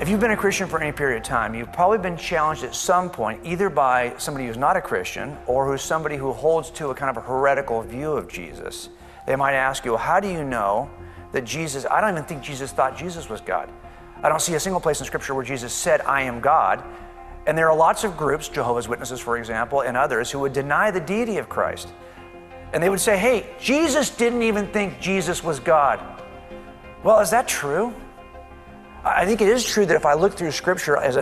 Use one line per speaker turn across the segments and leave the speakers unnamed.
If you've been a Christian for any period of time, you've probably been challenged at some point, either by somebody who's not a Christian or who's somebody who holds to a kind of a heretical view of Jesus. They might ask you, well, how do you know that Jesus, I don't even think Jesus thought Jesus was God. I don't see a single place in Scripture where Jesus said, I am God. And there are lots of groups, Jehovah's Witnesses, for example, and others, who would deny the deity of Christ. And they would say, hey, Jesus didn't even think Jesus was God. Well, is that true? I think it is true that if I look through Scripture as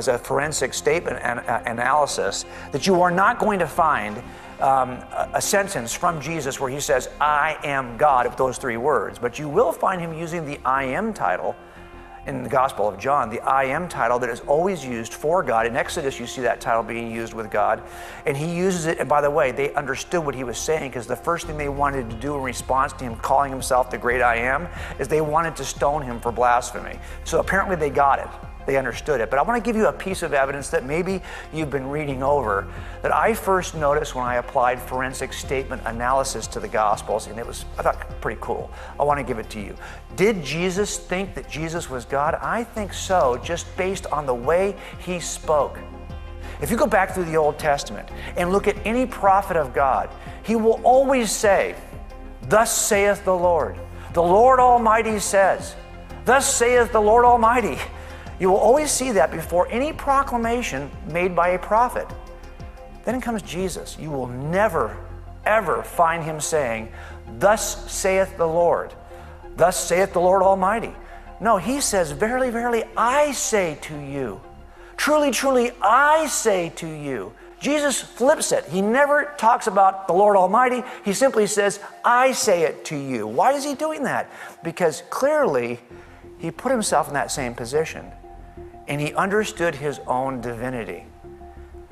a forensic statement and analysis, that you are not going to find a sentence from Jesus where he says, I am God, with those three words. But you will find him using the I am title in the Gospel of John, the I am title that is always used for God. In Exodus, you see that title being used with God. And he uses it, and by the way, they understood what he was saying, because the first thing they wanted to do in response to him calling himself the great I am is they wanted to stone him for blasphemy. So apparently they got it. They understood it. But I want to give you a piece of evidence that maybe you've been reading over that I first noticed when I applied forensic statement analysis to the Gospels, and I thought pretty cool. I want to give it to you. Did Jesus think that Jesus was God? I think so, just based on the way he spoke. If you go back through the Old Testament and look at any prophet of God, he will always say, thus saith the Lord. The Lord Almighty says, thus saith the Lord Almighty. You will always see that before any proclamation made by a prophet. Then comes Jesus. You will never, ever find him saying, thus saith the Lord. Thus saith the Lord Almighty. No, he says, verily, verily, I say to you. Truly, truly, I say to you. Jesus flips it. He never talks about the Lord Almighty. He simply says, I say it to you. Why is he doing that? Because clearly, he put himself in that same position. And he understood his own divinity.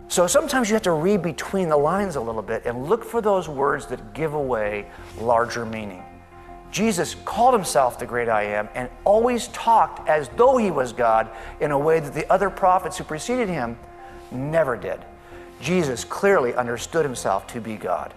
So sometimes you have to read between the lines a little bit and look for those words that give away larger meaning. Jesus called himself the great I am and always talked as though he was God in a way that the other prophets who preceded him never did. Jesus clearly understood himself to be God.